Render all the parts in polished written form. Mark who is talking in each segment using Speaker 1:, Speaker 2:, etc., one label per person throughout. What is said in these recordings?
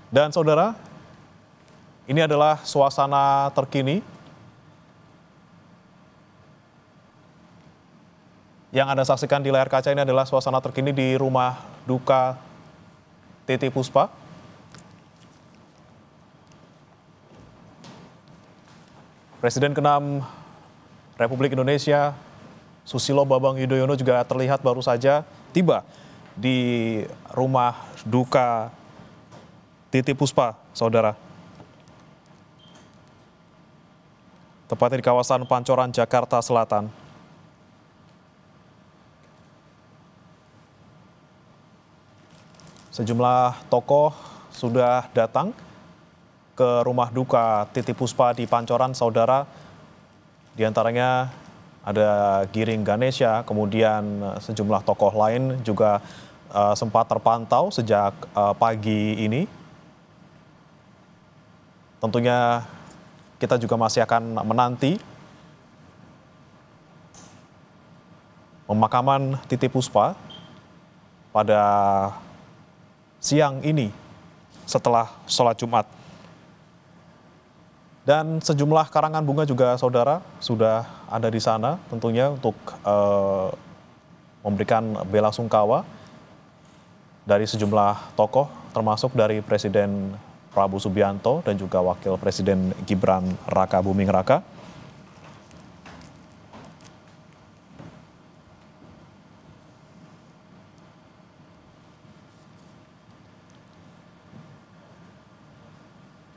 Speaker 1: Dan saudara, ini adalah suasana terkini yang Anda saksikan di layar kaca. Ini adalah suasana terkini di rumah duka Titi Puspa. Presiden ke-6 Republik Indonesia Susilo Bambang Yudhoyono juga terlihat baru saja tiba di rumah duka Titi Puspa, saudara. Tepatnya di kawasan Pancoran, Jakarta Selatan. Sejumlah tokoh sudah datang ke rumah duka Titi Puspa di Pancoran, saudara. Di antaranya ada Giring Ganesha, kemudian sejumlah tokoh lain juga sempat terpantau sejak pagi ini. Tentunya kita juga masih akan menanti pemakaman Titi Puspa pada siang ini setelah sholat Jumat. Dan sejumlah karangan bunga juga saudara sudah ada di sana tentunya untuk memberikan bela sungkawa dari sejumlah tokoh termasuk dari Presiden Prabowo Subianto dan juga Wakil Presiden Gibran Raka Buming Raka.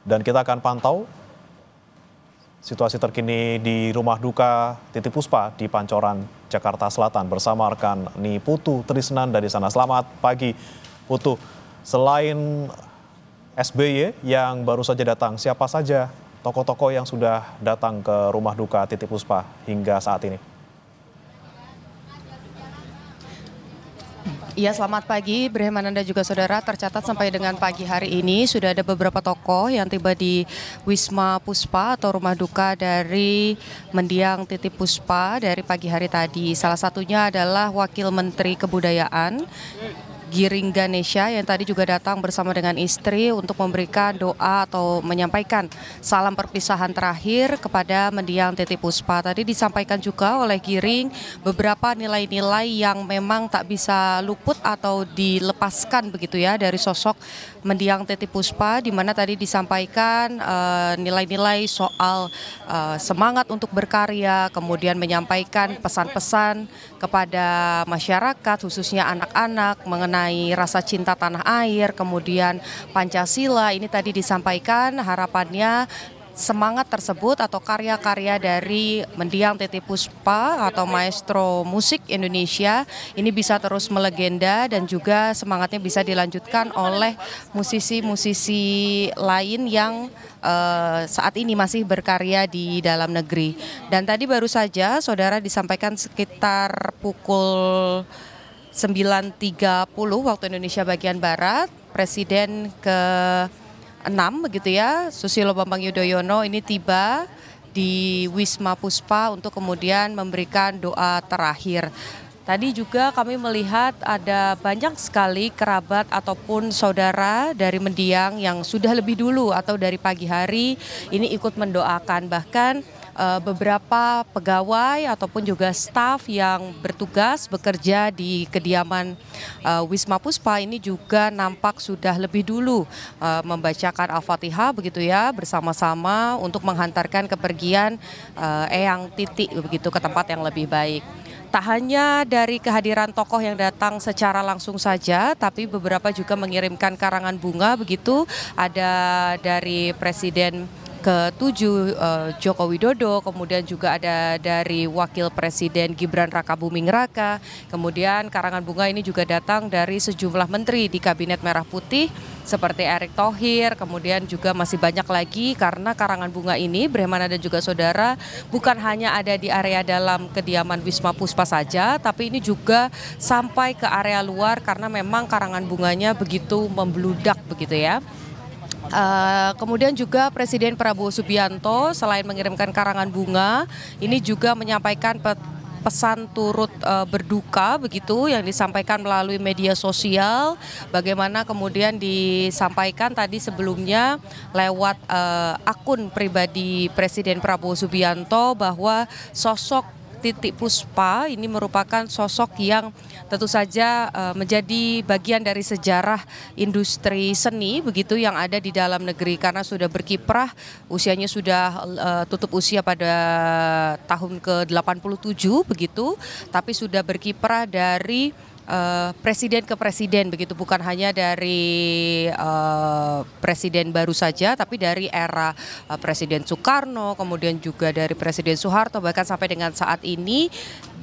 Speaker 1: Dan kita akan pantau situasi terkini di rumah duka Titi Puspa di Pancoran, Jakarta Selatan bersama rekan Putu Trisnan dari sana. Selamat pagi Putu. Selain SBY yang baru saja datang, siapa saja tokoh-tokoh yang sudah datang ke rumah duka Titi Puspa hingga saat ini?
Speaker 2: Iya, selamat pagi Breman dan juga saudara. Tercatat sampai dengan pagi hari ini sudah ada beberapa tokoh yang tiba di Wisma Puspa atau rumah duka dari mendiang Titi Puspa dari pagi hari tadi. Salah satunya adalah Wakil Menteri Kebudayaan Giring Ganesha yang tadi juga datang bersama dengan istri untuk memberikan doa atau menyampaikan salam perpisahan terakhir kepada mendiang Titi Puspa. Tadi disampaikan juga oleh Giring beberapa nilai-nilai yang memang tak bisa luput atau dilepaskan begitu ya dari sosok mendiang Titi Puspa, di mana tadi disampaikan nilai-nilai soal semangat untuk berkarya, kemudian menyampaikan pesan-pesan kepada masyarakat khususnya anak-anak mengenai rasa cinta tanah air, kemudian Pancasila. Ini tadi disampaikan harapannya semangat tersebut atau karya-karya dari mendiang Titi Puspa atau maestro musik Indonesia ini bisa terus melegenda dan juga semangatnya bisa dilanjutkan oleh musisi-musisi lain yang saat ini masih berkarya di dalam negeri. Dan tadi baru saja saudara disampaikan sekitar pukul 9.30 waktu Indonesia bagian Barat, Presiden ke-6 begitu ya, Susilo Bambang Yudhoyono ini tiba di Wisma Puspa untuk kemudian memberikan doa terakhir. Tadi juga kami melihat ada banyak sekali kerabat ataupun saudara dari mendiang yang sudah lebih dulu atau dari pagi hari ini ikut mendoakan. Bahkan beberapa pegawai ataupun juga staf yang bertugas bekerja di kediaman Wisma Puspa ini juga nampak sudah lebih dulu membacakan Al-Fatihah begitu ya bersama-sama untuk menghantarkan kepergian Eyang Titi begitu ke tempat yang lebih baik. Tak hanya dari kehadiran tokoh yang datang secara langsung saja, tapi beberapa juga mengirimkan karangan bunga begitu. Ada dari Presiden ke-7 Joko Widodo, kemudian juga ada dari Wakil Presiden Gibran Raka Buming Raka, kemudian karangan bunga ini juga datang dari sejumlah menteri di Kabinet Merah Putih seperti Erick Thohir, kemudian juga masih banyak lagi karena karangan bunga ini Brehmana dan juga saudara bukan hanya ada di area dalam kediaman Wisma Puspa saja, tapi ini juga sampai ke area luar karena memang karangan bunganya begitu membludak begitu ya. Kemudian juga Presiden Prabowo Subianto selain mengirimkan karangan bunga, ini juga menyampaikan pesan turut berduka begitu yang disampaikan melalui media sosial, bagaimana kemudian disampaikan tadi sebelumnya lewat akun pribadi Presiden Prabowo Subianto bahwa sosok Titiek Puspa ini merupakan sosok yang tentu saja menjadi bagian dari sejarah industri seni begitu yang ada di dalam negeri karena sudah berkiprah, usianya sudah tutup usia pada tahun ke-87 begitu, tapi sudah berkiprah dari presiden ke presiden begitu, bukan hanya dari presiden baru saja tapi dari era Presiden Soekarno, kemudian juga dari Presiden Soeharto, bahkan sampai dengan saat ini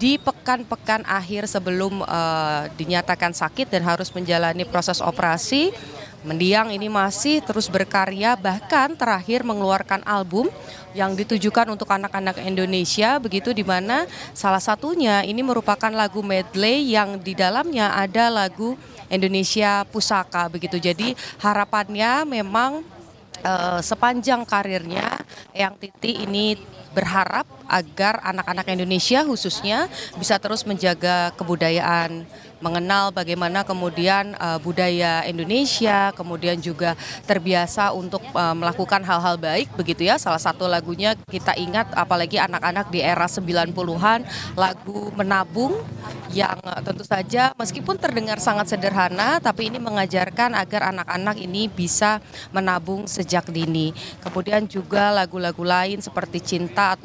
Speaker 2: di pekan-pekan akhir sebelum dinyatakan sakit dan harus menjalani proses operasi. Mendiang ini masih terus berkarya, bahkan terakhir mengeluarkan album yang ditujukan untuk anak-anak Indonesia begitu, di mana salah satunya ini merupakan lagu medley yang di dalamnya ada lagu Indonesia Pusaka begitu. Jadi harapannya memang sepanjang karirnya Eyang Titi ini berharap agar anak-anak Indonesia khususnya bisa terus menjaga kebudayaan, mengenal bagaimana kemudian budaya Indonesia, kemudian juga terbiasa untuk melakukan hal-hal baik begitu ya. Salah satu lagunya kita ingat apalagi anak-anak di era 90-an, lagu Menabung yang tentu saja meskipun terdengar sangat sederhana tapi ini mengajarkan agar anak-anak ini bisa menabung sejak dini. Kemudian juga lagu-lagu lain seperti Cinta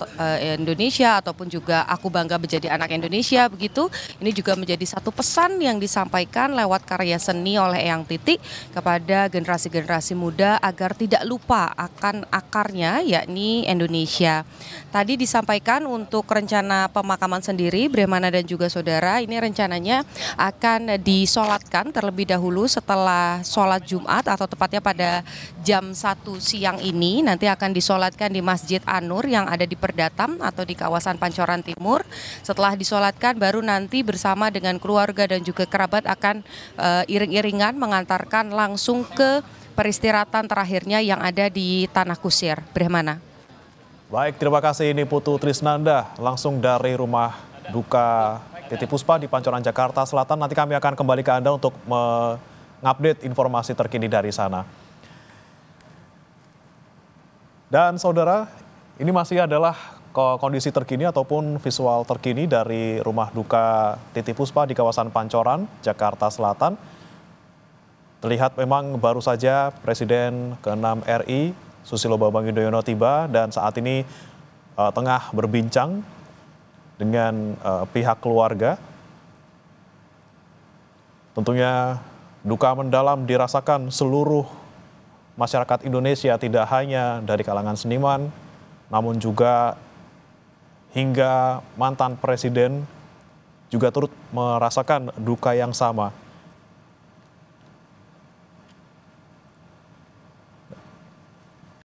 Speaker 2: Indonesia ataupun juga Aku Bangga Menjadi Anak Indonesia begitu. Ini juga menjadi satu pesan yang disampaikan lewat karya seni oleh Eyang Titi kepada generasi-generasi muda agar tidak lupa akan akarnya yakni Indonesia. Tadi disampaikan untuk rencana pemakaman sendiri Bremana dan juga saudara, ini rencananya akan disolatkan terlebih dahulu setelah sholat Jumat atau tepatnya pada jam 1 siang ini nanti akan disolatkan di Masjid An-Nur yang ada di Perdatam atau di kawasan Pancoran Timur. Setelah disolatkan baru nanti bersama dengan keluarga dan juga kerabat akan iring-iringan mengantarkan langsung ke peristirahatan terakhirnya yang ada di Tanah Kusir. Bremana.
Speaker 1: Baik, terima kasih. Ini Putu Trisnanda langsung dari rumah duka Titiek Puspa di Pancoran, Jakarta Selatan. Nanti kami akan kembali ke Anda untuk mengupdate informasi terkini dari sana. Dan saudara, ini masih adalah kondisi terkini ataupun visual terkini dari rumah duka Titiek Puspa di kawasan Pancoran, Jakarta Selatan. Terlihat memang baru saja Presiden ke-6 RI Susilo Bambang Yudhoyono tiba dan saat ini tengah berbincang dengan pihak keluarga. Tentunya duka mendalam dirasakan seluruh masyarakat Indonesia, tidak hanya dari kalangan seniman, namun juga hingga mantan presiden juga turut merasakan duka yang sama.